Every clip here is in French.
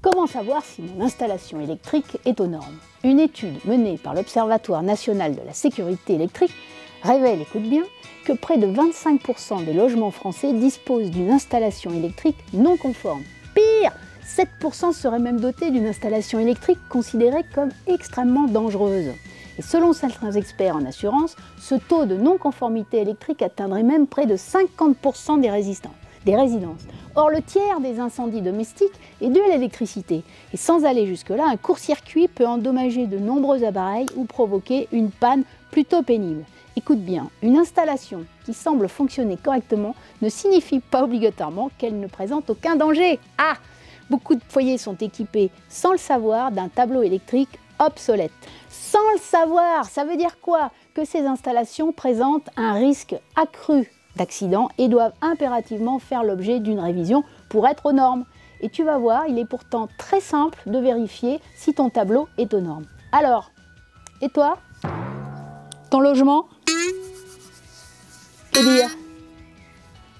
Comment savoir si mon installation électrique est aux normes? Une étude menée par l'Observatoire national de la sécurité électrique révèle, écoute bien, que près de 25% des logements français disposent d'une installation électrique non conforme. Pire, 7% seraient même dotés d'une installation électrique considérée comme extrêmement dangereuse. Et selon certains experts en assurance, ce taux de non-conformité électrique atteindrait même près de 50% des résidences. Or, le tiers des incendies domestiques est dû à l'électricité. Et sans aller jusque-là, un court-circuit peut endommager de nombreux appareils ou provoquer une panne plutôt pénible. Écoute bien, une installation qui semble fonctionner correctement ne signifie pas obligatoirement qu'elle ne présente aucun danger. Ah! Beaucoup de foyers sont équipés, sans le savoir, d'un tableau électrique obsolète. Sans le savoir, ça veut dire quoi? Que ces installations présentent un risque accru d'accident et doivent impérativement faire l'objet d'une révision pour être aux normes. Et tu vas voir, il est pourtant très simple de vérifier si ton tableau est aux normes. Alors, et toi? Ton logement? Que dire?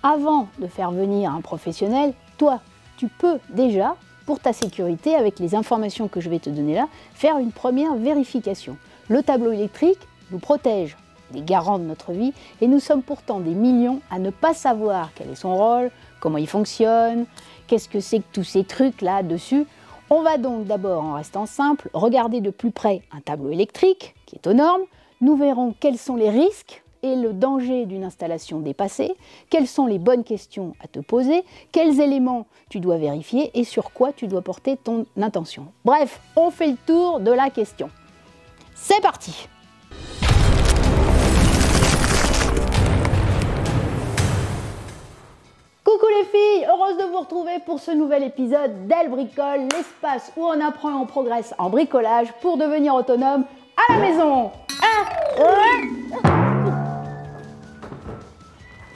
Avant de faire venir un professionnel, toi, tu peux déjà, pour ta sécurité, avec les informations que je vais te donner là, faire une première vérification. Le tableau électrique nous protège, des garants de notre vie, et nous sommes pourtant des millions à ne pas savoir quel est son rôle, comment il fonctionne, qu'est-ce que c'est que tous ces trucs là dessus. On va donc d'abord, en restant simple, regarder de plus près un tableau électrique qui est aux normes. Nous verrons quels sont les risques et le danger d'une installation dépassée, quelles sont les bonnes questions à te poser, quels éléments tu dois vérifier et sur quoi tu dois porter ton attention. Bref, on fait le tour de la question. C'est parti! Coucou les filles, heureuse de vous retrouver pour ce nouvel épisode d'Elle Bricole, l'espace où on apprend et on progresse en bricolage pour devenir autonome à la maison.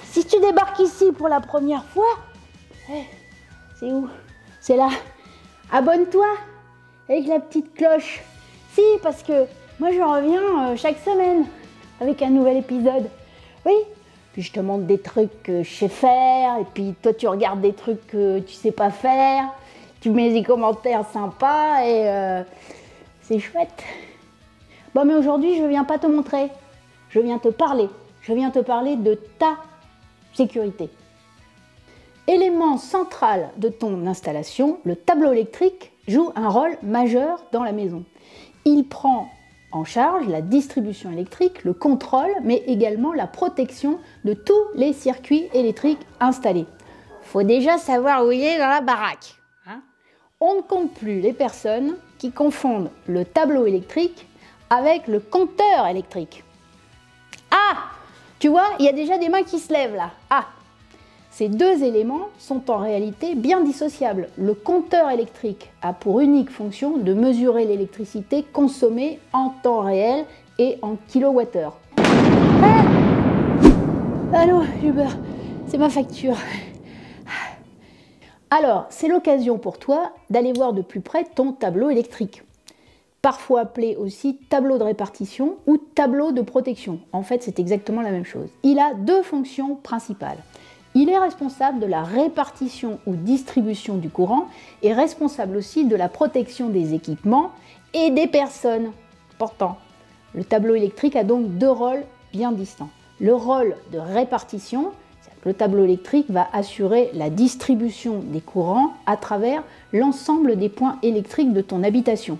Si tu débarques ici pour la première fois, c'est où? C'est là. Abonne-toi avec la petite cloche. Si, parce que moi je reviens chaque semaine avec un nouvel épisode. Oui. Puis je te montre des trucs que je sais faire, et puis toi tu regardes des trucs que tu sais pas faire, tu mets des commentaires sympas et c'est chouette. Bon, mais aujourd'hui je viens pas te montrer, je viens te parler. Je viens te parler de ta sécurité. Élément central de ton installation, le tableau électrique joue un rôle majeur dans la maison. Il prend en charge la distribution électrique, le contrôle, mais également la protection de tous les circuits électriques installés. Faut déjà savoir où il est dans la baraque. On ne compte plus les personnes qui confondent le tableau électrique avec le compteur électrique. Ah! Tu vois, il y a déjà des mains qui se lèvent là. Ah! Ces deux éléments sont en réalité bien dissociables. Le compteur électrique a pour unique fonction de mesurer l'électricité consommée en temps réel et en kilowattheure. Ah! Allô, Uber, c'est ma facture. Alors, c'est l'occasion pour toi d'aller voir de plus près ton tableau électrique. Parfois appelé aussi tableau de répartition ou tableau de protection. En fait, c'est exactement la même chose. Il a deux fonctions principales. Il est responsable de la répartition ou distribution du courant et responsable aussi de la protection des équipements et des personnes. Important. Le tableau électrique a donc deux rôles bien distincts. Le rôle de répartition, c'est-à-dire que le tableau électrique va assurer la distribution des courants à travers l'ensemble des points électriques de ton habitation.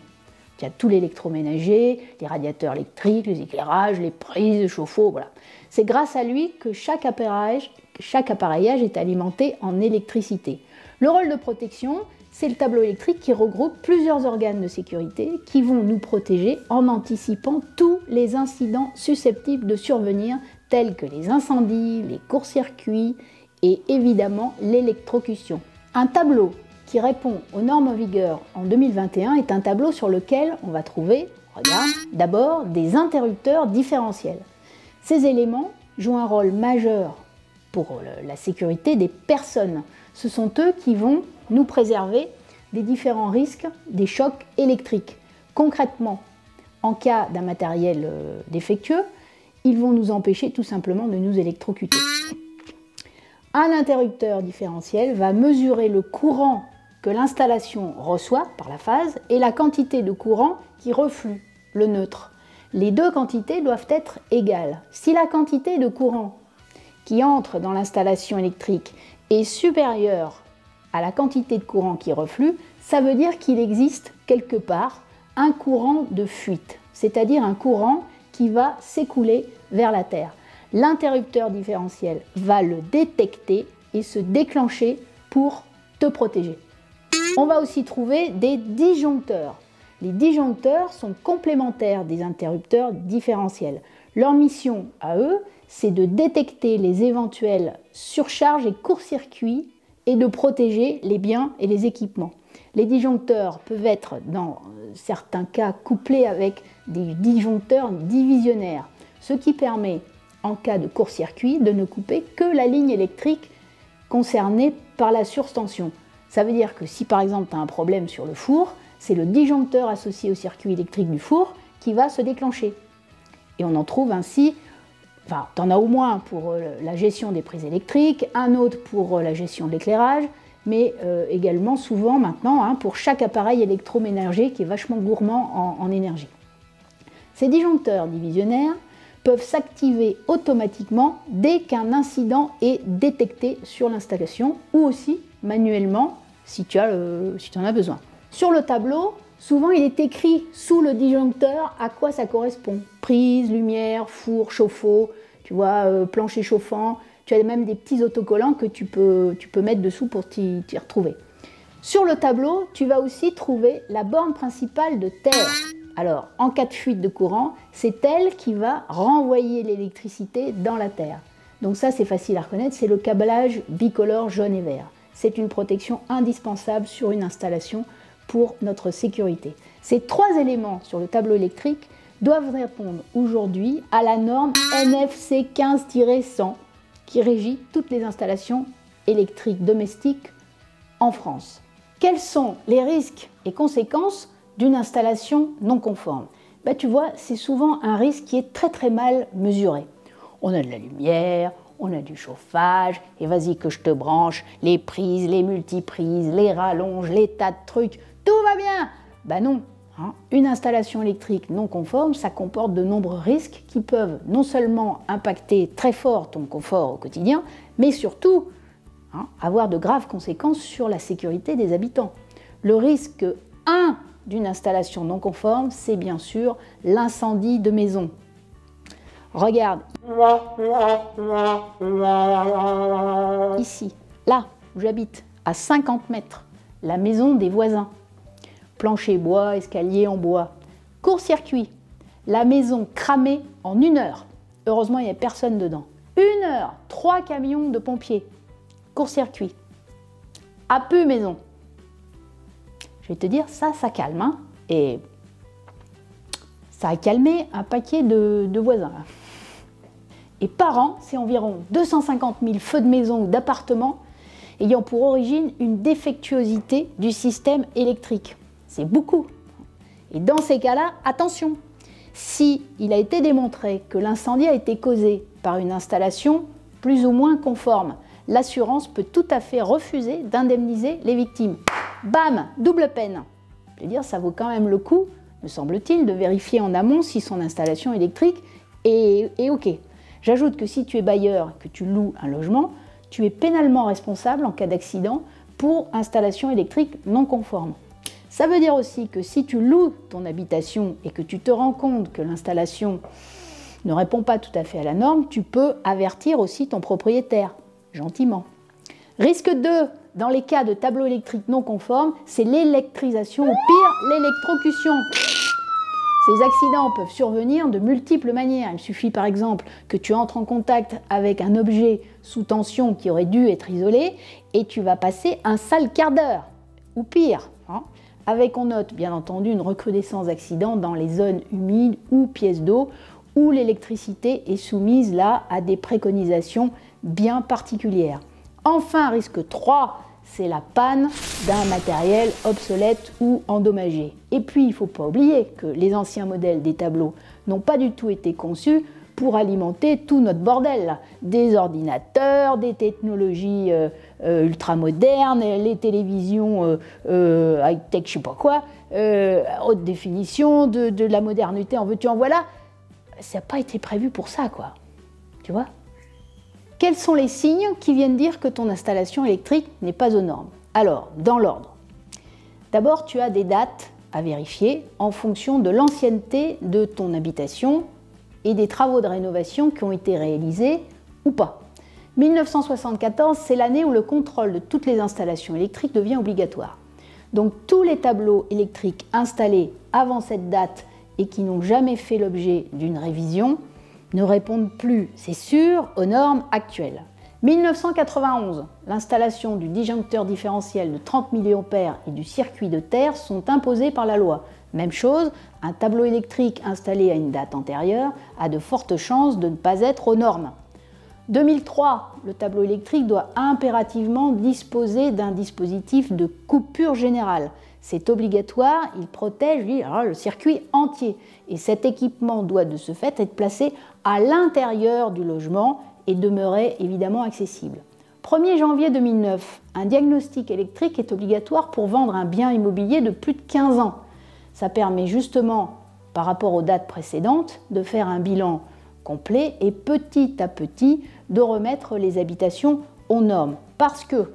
Il y a tout l'électroménager, les radiateurs électriques, les éclairages, les prises, les chauffe-eau, voilà. C'est grâce à lui que chaque appareillage est alimenté en électricité. Le rôle de protection, c'est le tableau électrique qui regroupe plusieurs organes de sécurité qui vont nous protéger en anticipant tous les incidents susceptibles de survenir, tels que les incendies, les courts-circuits et évidemment l'électrocution. Un tableau qui répond aux normes en vigueur en 2021 est un tableau sur lequel on va trouver, regarde, d'abord des interrupteurs différentiels. Ces éléments jouent un rôle majeur pour la sécurité des personnes. Ce sont eux qui vont nous préserver des différents risques des chocs électriques. Concrètement, en cas d'un matériel défectueux, ils vont nous empêcher tout simplement de nous électrocuter. Un interrupteur différentiel va mesurer le courant que l'installation reçoit par la phase et la quantité de courant qui reflue, le neutre. Les deux quantités doivent être égales. Si la quantité de courant qui entre dans l'installation électrique est supérieure à la quantité de courant qui reflue, ça veut dire qu'il existe quelque part un courant de fuite, c'est-à-dire un courant qui va s'écouler vers la Terre. L'interrupteur différentiel va le détecter et se déclencher pour te protéger. On va aussi trouver des disjoncteurs. Les disjoncteurs sont complémentaires des interrupteurs différentiels. Leur mission à eux, c'est de détecter les éventuelles surcharges et court-circuits et de protéger les biens et les équipements. Les disjoncteurs peuvent être, dans certains cas, couplés avec des disjoncteurs divisionnaires, ce qui permet, en cas de court-circuit, de ne couper que la ligne électrique concernée par la surtension. Ça veut dire que si par exemple tu as un problème sur le four, c'est le disjoncteur associé au circuit électrique du four qui va se déclencher. Et on en trouve ainsi, enfin, tu en as au moins pour la gestion des prises électriques, un autre pour la gestion de l'éclairage, mais également souvent maintenant pour chaque appareil électroménager qui est vachement gourmand en énergie. Ces disjoncteurs divisionnaires peuvent s'activer automatiquement dès qu'un incident est détecté sur l'installation ou aussi manuellement si tu en as besoin. Sur le tableau, souvent il est écrit sous le disjoncteur à quoi ça correspond. Prise, lumière, four, chauffe-eau, tu vois, plancher chauffant. Tu as même des petits autocollants que tu peux mettre dessous pour t'y retrouver. Sur le tableau, tu vas aussi trouver la borne principale de terre. Alors, en cas de fuite de courant, c'est elle qui va renvoyer l'électricité dans la terre. Donc ça, c'est facile à reconnaître, c'est le câblage bicolore jaune et vert. C'est une protection indispensable sur une installation pour notre sécurité. Ces trois éléments sur le tableau électrique doivent répondre aujourd'hui à la norme NFC 15-100 qui régit toutes les installations électriques domestiques en France. Quels sont les risques et conséquences d'une installation non conforme? Tu vois, c'est souvent un risque qui est très mal mesuré. On a de la lumière, on a du chauffage, et vas-y que je te branche, les prises, les multiprises, les rallonges, les tas de trucs, tout va bien. Non, une installation électrique non conforme, ça comporte de nombreux risques qui peuvent non seulement impacter très fort ton confort au quotidien, mais surtout avoir de graves conséquences sur la sécurité des habitants. Le risque 1 d'une installation non conforme, c'est bien sûr l'incendie de maison. Regarde, ici, là où j'habite, à 50 mètres, la maison des voisins. Plancher bois, escalier en bois. Court-circuit, la maison cramée en 1 heure. Heureusement, il n'y a personne dedans. 1 heure, 3 camions de pompiers. Court-circuit. À peu maison. Je vais te dire, ça calme. Et ça a calmé un paquet de voisins. Et par an, c'est environ 250 000 feux de maison ou d'appartements ayant pour origine une défectuosité du système électrique. C'est beaucoup. Et dans ces cas-là, attention, si il a été démontré que l'incendie a été causé par une installation plus ou moins conforme, l'assurance peut tout à fait refuser d'indemniser les victimes. Bam, double peine. Je veux dire, ça vaut quand même le coup, me semble-t-il, de vérifier en amont si son installation électrique est OK. J'ajoute que si tu es bailleur et que tu loues un logement, tu es pénalement responsable en cas d'accident pour installation électrique non conforme. Ça veut dire aussi que si tu loues ton habitation et que tu te rends compte que l'installation ne répond pas tout à fait à la norme, tu peux avertir aussi ton propriétaire, gentiment. Risque 2, dans les cas de tableau électrique non conforme, c'est l'électrisation ou pire, l'électrocution. Ces accidents peuvent survenir de multiples manières. Il suffit par exemple que tu entres en contact avec un objet sous tension qui aurait dû être isolé et tu vas passer un sale quart d'heure, ou pire. Avec, on note bien entendu, une recrudescence d'accidents dans les zones humides ou pièces d'eau où l'électricité est soumise là à des préconisations bien particulières. Enfin, risque 3, c'est la panne d'un matériel obsolète ou endommagé. Et puis, il ne faut pas oublier que les anciens modèles des tableaux n'ont pas du tout été conçus pour alimenter tout notre bordel, là. Des ordinateurs, des technologies ultra modernes, les télévisions high-tech, je sais pas quoi, haute définition, de la modernité, en veux-tu, en voilà. Ça n'a pas été prévu pour ça, quoi. Tu vois? Quels sont les signes qui viennent dire que ton installation électrique n'est pas aux normes? Alors, dans l'ordre. D'abord, tu as des dates à vérifier en fonction de l'ancienneté de ton habitation et des travaux de rénovation qui ont été réalisés ou pas. 1974, c'est l'année où le contrôle de toutes les installations électriques devient obligatoire. Donc tous les tableaux électriques installés avant cette date et qui n'ont jamais fait l'objet d'une révision ne répondent plus, c'est sûr, aux normes actuelles. 1991, l'installation du disjoncteur différentiel de 30 mA et du circuit de terre sont imposés par la loi. Même chose, un tableau électrique installé à une date antérieure a de fortes chances de ne pas être aux normes. 2003, le tableau électrique doit impérativement disposer d'un dispositif de coupure générale. C'est obligatoire, il protège le circuit entier. Et cet équipement doit de ce fait être placé à l'intérieur du logement et demeurer évidemment accessible. 1er janvier 2009, un diagnostic électrique est obligatoire pour vendre un bien immobilier de plus de 15 ans. Ça permet justement, par rapport aux dates précédentes, de faire un bilan complet et petit à petit de remettre les habitations aux normes. Parce que,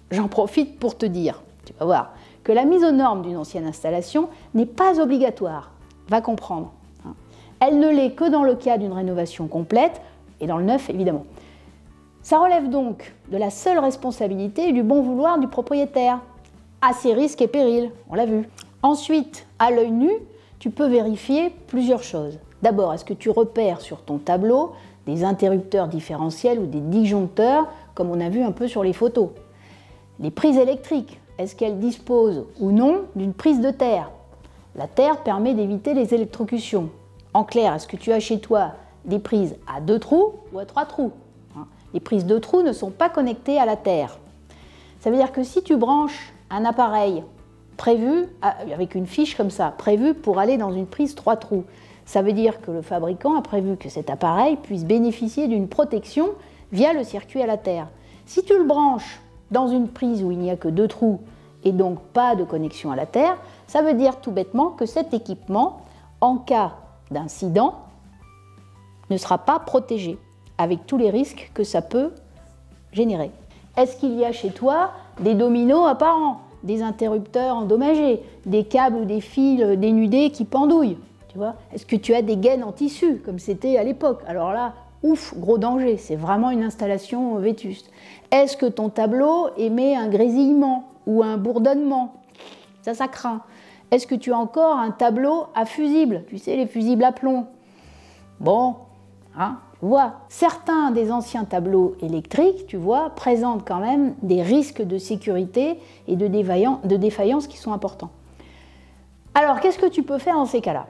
j'en profite pour te dire, tu vas voir, que la mise aux normes d'une ancienne installation n'est pas obligatoire, va comprendre. Elle ne l'est que dans le cas d'une rénovation complète et dans le neuf évidemment. Ça relève donc de la seule responsabilité et du bon vouloir du propriétaire, à ses risques et périls, on l'a vu. Ensuite, à l'œil nu, tu peux vérifier plusieurs choses. D'abord, est-ce que tu repères sur ton tableau des interrupteurs différentiels ou des disjoncteurs, comme on a vu un peu sur les photos? Les prises électriques, est-ce qu'elles disposent ou non d'une prise de terre? La terre permet d'éviter les électrocutions. En clair, est-ce que tu as chez toi des prises à 2 trous ou à 3 trous? Les prises 2 trous ne sont pas connectées à la terre. Ça veut dire que si tu branches un appareil prévu, avec une fiche comme ça, prévu pour aller dans une prise 3 trous, ça veut dire que le fabricant a prévu que cet appareil puisse bénéficier d'une protection via le circuit à la terre. Si tu le branches dans une prise où il n'y a que 2 trous et donc pas de connexion à la terre, ça veut dire tout bêtement que cet équipement, en cas d'incident, ne sera pas protégé, avec tous les risques que ça peut générer. Est-ce qu'il y a chez toi des dominos apparents, des interrupteurs endommagés, des câbles ou des fils dénudés qui pendouillent? Tu vois? Est-ce que tu as des gaines en tissu, comme c'était à l'époque? Alors là, ouf, gros danger, c'est vraiment une installation vétuste. Est-ce que ton tableau émet un grésillement ou un bourdonnement? Ça craint. Est-ce que tu as encore un tableau à fusible? Tu sais, les fusibles à plomb. Bon, tu vois. Certains des anciens tableaux électriques, tu vois, présentent quand même des risques de sécurité et de défaillance qui sont importants. Alors, qu'est-ce que tu peux faire dans ces cas-là?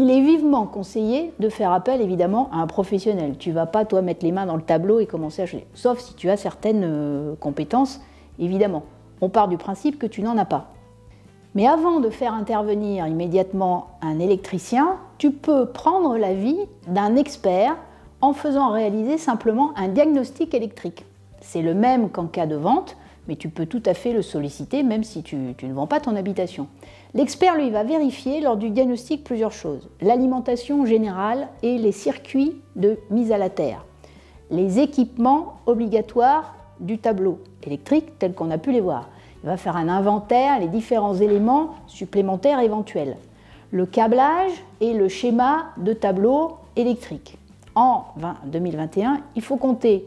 Il est vivement conseillé de faire appel évidemment à un professionnel. Tu ne vas pas toi mettre les mains dans le tableau et commencer à changer, sauf si tu as certaines compétences, évidemment. On part du principe que tu n'en as pas. Mais avant de faire intervenir immédiatement un électricien, tu peux prendre l'avis d'un expert en faisant réaliser simplement un diagnostic électrique. C'est le même qu'en cas de vente, mais tu peux tout à fait le solliciter même si tu ne vends pas ton habitation. L'expert, lui, va vérifier lors du diagnostic plusieurs choses. L'alimentation générale et les circuits de mise à la terre. Les équipements obligatoires du tableau électrique tels qu'on a pu les voir. Il va faire un inventaire, les différents éléments supplémentaires éventuels. Le câblage et le schéma de tableau électrique. En 2021, il faut compter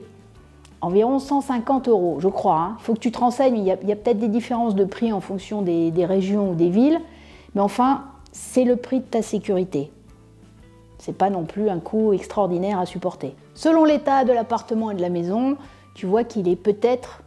environ 150 €, je crois. Il faut que tu te renseignes, il y a peut-être des différences de prix en fonction des régions ou des villes, mais enfin, c'est le prix de ta sécurité. Ce n'est pas non plus un coût extraordinaire à supporter. Selon l'état de l'appartement et de la maison, tu vois qu'il est peut-être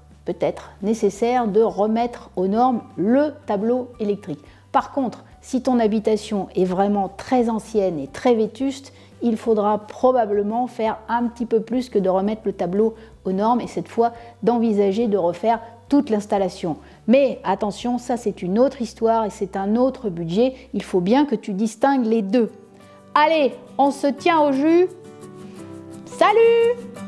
nécessaire de remettre aux normes le tableau électrique. Par contre, si ton habitation est vraiment très ancienne et très vétuste, il faudra probablement faire un petit peu plus que de remettre le tableau aux normes et cette fois d'envisager de refaire toute l'installation. Mais attention, ça c'est une autre histoire et c'est un autre budget. Il faut bien que tu distingues les deux. Allez, on se tient au jus. Salut!